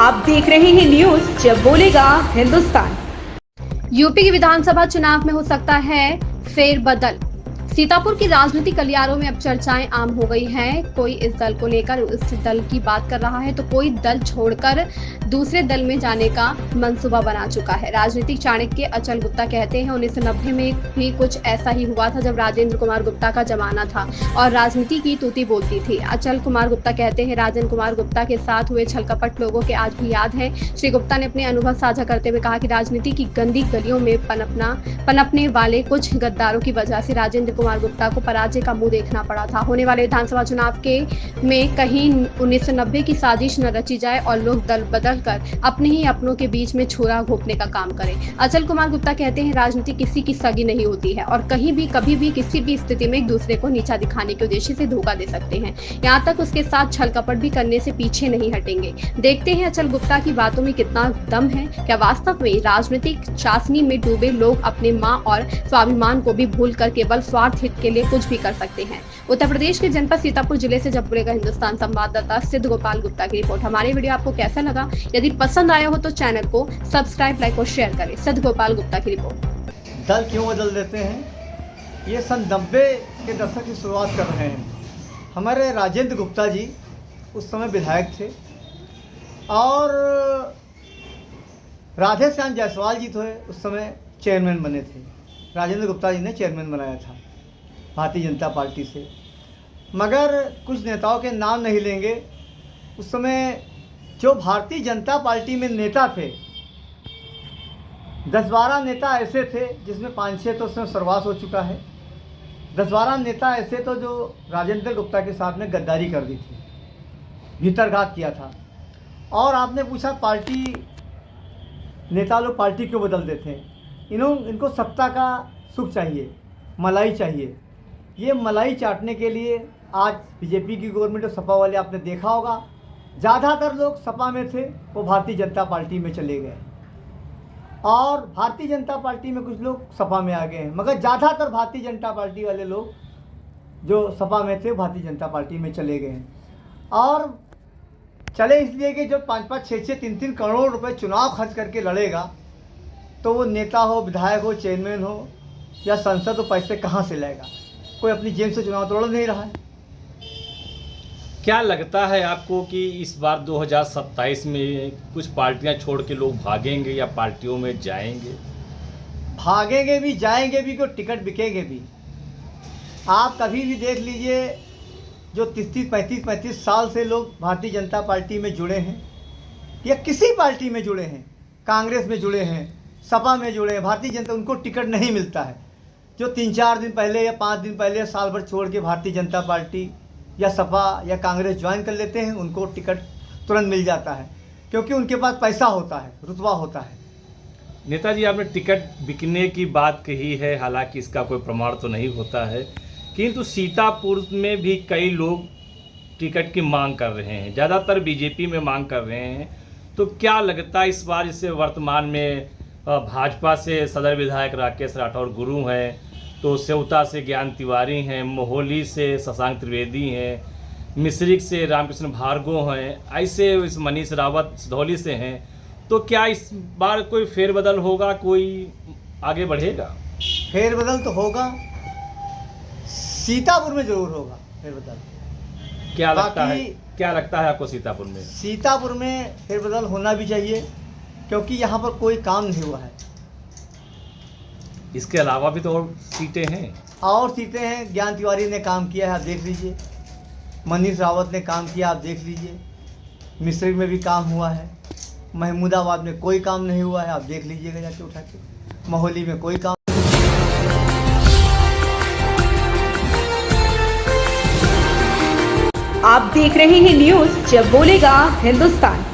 आप देख रहे हैं न्यूज जब बोलेगा हिंदुस्तान। यूपी की विधानसभा चुनाव में हो सकता है फेरबदल। सीतापुर की राजनीतिक गलियारों में अब चर्चाएं आम हो गई हैं। कोई इस दल को लेकर उस दल की बात कर रहा है तो कोई दल छोड़कर दूसरे दल में जाने का मंसूबा बना चुका है। राजनीतिक चाणक्य अचल गुप्ता कहते हैं 1990 में भी कुछ ऐसा ही हुआ था जब राजेंद्र कुमार गुप्ता का जमाना था और राजनीति की तूती बोलती थी। अचल कुमार गुप्ता कहते हैं राजेंद्र कुमार गुप्ता के साथ हुए छलकपट लोगों के आज भी याद है। श्री गुप्ता ने अपने अनुभव साझा करते हुए कहा कि राजनीति की गंदी गलियों में पनपने वाले कुछ गद्दारों की वजह से राजेंद्र कुमार गुप्ता को पराजय का मुंह देखना पड़ा था। होने वाले विधानसभा चुनाव में कहीं 1990 की साजिश न रची जाए और लोग दल बदल कर अपने ही अपनों के बीच में छुरा घोंपने का काम करें। अचल कुमार गुप्ता कहते हैं राजनीति किसी की सगी नहीं होती है और कहीं भी कभी भी किसी भी स्थिति में एक दूसरे को नीचा दिखाने के उद्देश्य से धोखा दे सकते हैं। यहाँ तक उसके साथ छल कपट भी करने से पीछे नहीं हटेंगे। देखते हैं अचल गुप्ता की बातों में कितना दम है। क्या वास्तव में राजनीतिक चाशनी में डूबे लोग अपने मां और स्वाभिमान को भी भूलकर केवल स्वार्थ हित के लिए कुछ भी कर सकते हैं। उत्तर प्रदेश के जनपद सीतापुर जिले से जब बोलेगा हिंदुस्तान संवाददाता सिद्ध गोपाल गुप्ता की रिपोर्ट। हमारी वीडियो आपको कैसा लगा? यदि पसंद आया हो तो चैनल को सब्सक्राइब, लाइक और शेयर करें। सिद्ध गोपाल गुप्ता की रिपोर्ट। दल क्यों बदल देते हैं? ये सन 90 के दशक की शुरुआत कर रहे हैं। हमारे राजेंद्र गुप्ता जी उस समय विधायक थे और राधे श्याम जायसवाल जी थे उस समय चेयरमैन बने थे। राजेंद्र गुप्ता जी ने चेयरमैन बनाया था भारतीय जनता पार्टी से। मगर कुछ नेताओं के नाम नहीं लेंगे। उस समय जो भारतीय जनता पार्टी में नेता थे 10-12 नेता ऐसे थे जिसमें 5-6 तो उसमें सर्वास हो चुका है। 10-12 नेता ऐसे तो जो राजेंद्र गुप्ता के साथ में गद्दारी कर दी थी, भीतरघात किया था। और आपने पूछा पार्टी नेता लोग पार्टी क्यों बदल देते हैं? इनको सत्ता का सुख चाहिए, मलाई चाहिए। ये मलाई चाटने के लिए आज बीजेपी की गवर्नमेंट और सपा वाले आपने देखा होगा ज़्यादातर लोग सपा में थे वो भारतीय जनता पार्टी में चले गए और भारतीय जनता पार्टी में कुछ लोग सपा में आ गए हैं। मगर ज़्यादातर भारतीय जनता पार्टी वाले लोग जो सपा में थे भारतीय जनता पार्टी में चले गए हैं। और चले इसलिए कि जो 5-5, 6-6, 3-3 करोड़ रुपए चुनाव खर्च करके लड़ेगा तो वो नेता हो, विधायक हो, चेयरमैन हो या संसद हो, पैसे कहाँ से लाएगा? कोई अपनी जेब से चुनाव तो लड़ नहीं रहा है। क्या लगता है आपको कि इस बार 2027 में कुछ पार्टियां छोड़ के लोग भागेंगे या पार्टियों में जाएंगे? भागेंगे भी, जाएंगे भी, को टिकट बिकेंगे भी। आप कभी भी देख लीजिए जो 30-30, 35-35 साल से लोग भारतीय जनता पार्टी में जुड़े हैं या किसी पार्टी में जुड़े हैं, कांग्रेस में जुड़े हैं, सपा में जुड़े हैं, भारतीय जनता, उनको टिकट नहीं मिलता है। जो 3-4 दिन पहले या 5 दिन पहले या साल भर छोड़ के भारतीय जनता पार्टी या सपा या कांग्रेस ज्वाइन कर लेते हैं उनको टिकट तुरंत मिल जाता है क्योंकि उनके पास पैसा होता है, रुतबा होता है। नेताजी, आपने टिकट बिकने की बात कही है, हालांकि इसका कोई प्रमाण तो नहीं होता है, किंतु सीतापुर में भी कई लोग टिकट की मांग कर रहे हैं, ज़्यादातर बीजेपी में मांग कर रहे हैं। तो क्या लगता है इस बार, जैसे वर्तमान में भाजपा से सदर विधायक राकेश राठौर गुरु हैं, तो सेवता से ज्ञान तिवारी हैं, मोहाली से शशांक त्रिवेदी हैं, मिश्रिक से रामकृष्ण भार्गव हैं, ऐसे इस मनीष रावत सिधौली से हैं। तो क्या इस बार कोई फेरबदल होगा, कोई आगे बढ़ेगा? फेरबदल तो होगा, सीतापुर में जरूर होगा फेरबदल। क्या लगता है आपको सीतापुर में? सीतापुर में फेरबदल होना भी चाहिए क्योंकि यहाँ पर कोई काम नहीं हुआ है। इसके अलावा भी तो और सीटें हैं। ज्ञान तिवारी ने काम किया है, आप देख लीजिए। मनीष रावत ने काम किया, आप देख लीजिए। मिश्रिक में भी काम हुआ है। महमूदाबाद में कोई काम नहीं हुआ है, आप देख लीजिएगा जाके उठा के। मोहाली में कोई काम। आप देख रहे हैं न्यूज जब बोलेगा हिंदुस्तान।